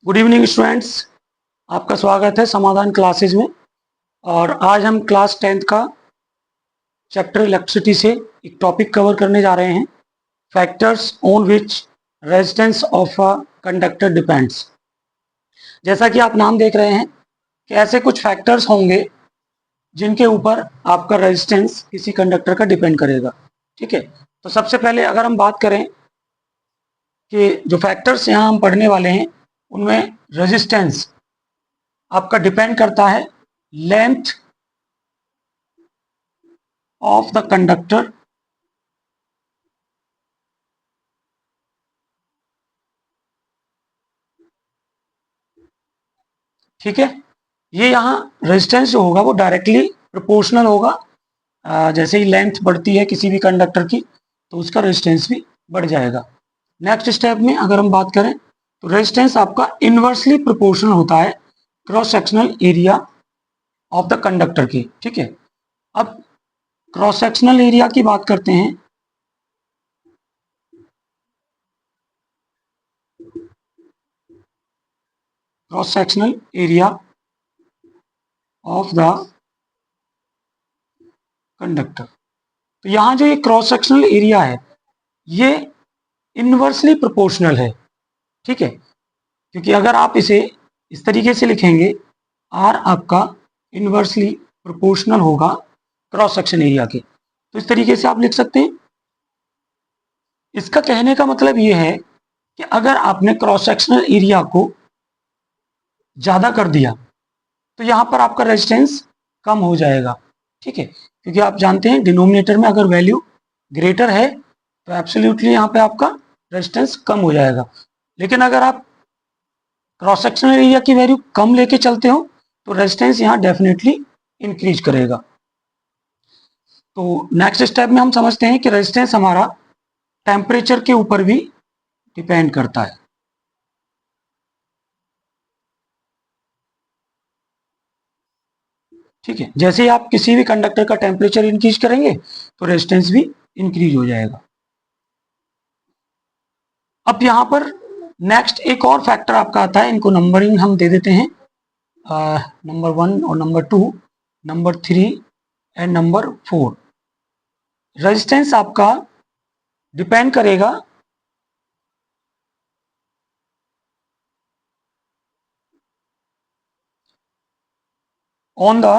Good evening students, आपका स्वागत है समाधान क्लासेज में। और आज हम क्लास 10th का चैप्टर इलेक्ट्रिसिटी से एक टॉपिक कवर करने जा रहे हैं, factors on which resistance of a conductor depends. जैसा कि आप नाम देख रहे हैं कि ऐसे कुछ फैक्टर्स होंगे जिनके ऊपर आपका रेजिस्टेंस किसी कंडक्टर का डिपेंड करेगा। ठीक है, तो सबसे पहले अगर हम बात करें कि जो फैक्टर्स यहाँ हम पढ़ने वाले हैं उनमें रेजिस्टेंस आपका डिपेंड करता है लेंथ ऑफ द कंडक्टर ठीक है, ये यहाँ रेजिस्टेंस जो होगा वो डायरेक्टली प्रोपोर्शनल होगा। जैसे ही लेंथ बढ़ती है किसी भी कंडक्टर की तो उसका रेजिस्टेंस भी बढ़ जाएगा। नेक्स्ट स्टेप में अगर हम बात करें तो रेजिस्टेंस आपका इनवर्सली प्रोपोर्शनल होता है cross sectional area of the conductor की। ठीक है, अब क्रॉस सेक्शनल एरिया की बात करते हैं। Cross sectional area of the conductor, तो यहाँ जो ये क्रॉस सेक्शनल एरिया है ये इनवर्सली प्रोपोर्शनल है। ठीक है, क्योंकि अगर आप इसे इस तरीके से लिखेंगे, आर आपका इनवर्सली प्रोपोर्शनल होगा क्रॉस सेक्शन एरिया के, तो इस तरीके से आप लिख सकते हैं। इसका कहने का मतलब ये है कि अगर आपने क्रॉस सेक्शनल एरिया को ज़्यादा कर दिया तो यहाँ पर आपका रेजिस्टेंस कम हो जाएगा। ठीक है, क्योंकि आप जानते हैं डिनोमिनेटर में अगर वैल्यू ग्रेटर है तो एब्सोल्युटली यहाँ पे आपका रेजिस्टेंस कम हो जाएगा। लेकिन अगर आप क्रॉस सेक्शनल एरिया की वैल्यू कम लेके चलते हो तो रेजिस्टेंस यहाँ डेफिनेटली इंक्रीज करेगा। तो नेक्स्ट स्टेप में हम समझते हैं कि रेजिस्टेंस हमारा टेम्परेचर के ऊपर भी डिपेंड करता है। ठीक है, जैसे ही आप किसी भी कंडक्टर का टेम्परेचर इंक्रीज करेंगे तो रेजिस्टेंस भी इंक्रीज हो जाएगा। अब यहाँ पर नेक्स्ट एक और फैक्टर आपका आता है, इनको नंबरिंग हम दे देते हैं, नंबर 1 और number 2, number 3 and number 4। Resistance आपका डिपेंड करेगा ऑन द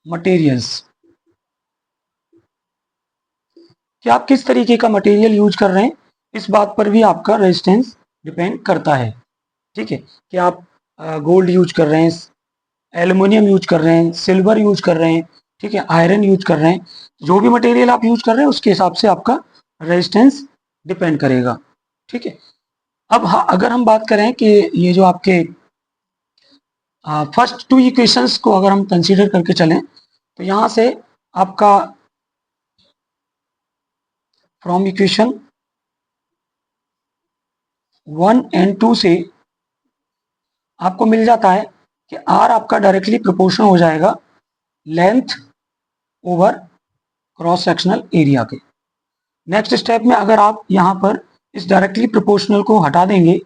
मटेरियल्स, कि आप किस तरीके का मटेरियल यूज कर रहे हैं, इस बात पर भी आपका रेजिस्टेंस डिपेंड करता है। ठीक है, कि आप गोल्ड यूज कर रहे हैं, एल्युमिनियम यूज कर रहे हैं, सिल्वर यूज कर रहे हैं, ठीक है, आयरन यूज कर रहे हैं, जो भी मटेरियल आप यूज कर रहे हैं उसके हिसाब से आपका रेजिस्टेंस डिपेंड करेगा। ठीक है, अब अगर हम बात करें कि ये जो आपके फर्स्ट टू इक्वेशंस को अगर हम कंसीडर करके चलें तो यहाँ से आपका फ्रॉम इक्वेशन 1 एंड 2 से आपको मिल जाता है कि आर आपका डायरेक्टली प्रोपोर्शनल हो जाएगा length over cross sectional area के। नेक्स्ट स्टेप में अगर आप यहाँ पर इस डायरेक्टली प्रोपोर्शनल को हटा देंगे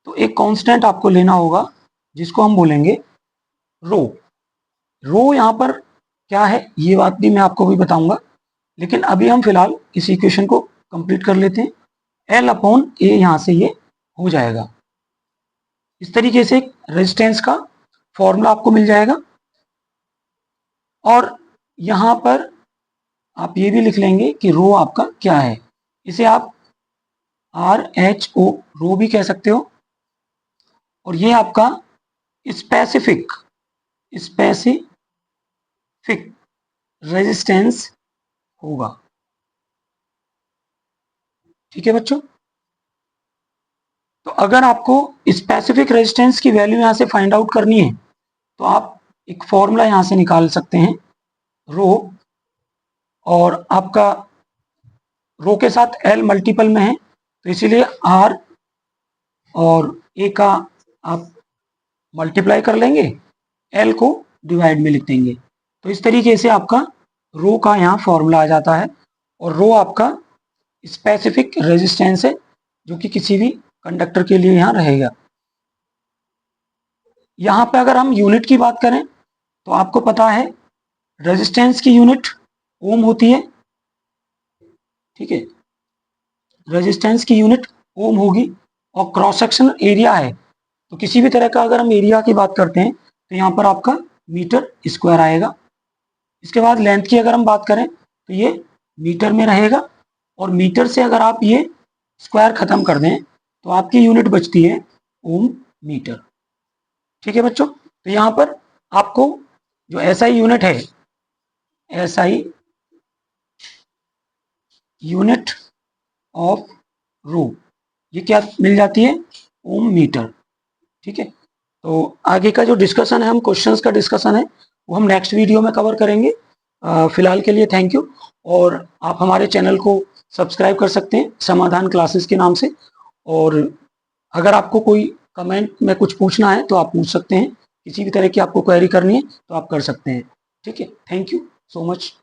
तो एक कांस्टेंट आपको लेना होगा जिसको हम बोलेंगे रो। रो यहाँ पर क्या है ये बात भी मैं आपको भी बताऊंगा, लेकिन अभी हम फिलहाल इस इक्वेशन को कंप्लीट कर लेते हैं। एल अपॉन ए यहाँ से ये हो जाएगा। इस तरीके से एक रेजिस्टेंस का फॉर्मूला आपको मिल जाएगा। और यहाँ पर आप ये भी लिख लेंगे कि रो आपका क्या है, इसे आप RHO रो भी कह सकते हो, और ये आपका स्पेसिफिक रेजिस्टेंस होगा। ठीक है बच्चों, तो अगर आपको स्पेसिफिक रेजिस्टेंस की वैल्यू यहाँ से फाइंड आउट करनी है तो आप एक फॉर्मूला यहाँ से निकाल सकते हैं रो, और आपका रो के साथ L मल्टीपल में है तो इसीलिए R और A का आप मल्टीप्लाई कर लेंगे, L को डिवाइड में लिख देंगे, तो इस तरीके से आपका रो का यहाँ फॉर्मूला आ जाता है। और रो आपका स्पेसिफिक रेजिस्टेंस है जो कि किसी भी कंडक्टर के लिए यहाँ रहेगा। यहाँ पे अगर हम यूनिट की बात करें तो आपको पता है रेजिस्टेंस की यूनिट ओम होती है, ठीक है, रेजिस्टेंस की यूनिट ओम होगी। और क्रॉस सेक्शनल एरिया है, तो किसी भी तरह का अगर हम एरिया की बात करते हैं तो यहाँ पर आपका मीटर स्क्वायर आएगा। इसके बाद लेंथ की अगर हम बात करें तो ये मीटर में रहेगा, और मीटर से अगर आप ये स्क्वायर खत्म कर दें तो आपकी यूनिट बचती है ओम मीटर। ठीक है बच्चों, तो यहाँ पर आपको जो एसआई यूनिट है, एसआई यूनिट ऑफ रो, ये क्या मिल जाती है, ओम मीटर। ठीक है, तो आगे का जो डिस्कशन है, हम क्वेश्चंस का डिस्कशन है, वो हम नेक्स्ट वीडियो में कवर करेंगे। फिलहाल के लिए थैंक यू, और आप हमारे चैनल को सब्सक्राइब कर सकते हैं समाधान क्लासेस के नाम से। और अगर आपको कोई कमेंट में कुछ पूछना है तो आप पूछ सकते हैं, किसी भी तरह की आपको क्वेरी करनी है तो आप कर सकते हैं। ठीक है, थैंक यू सो मच।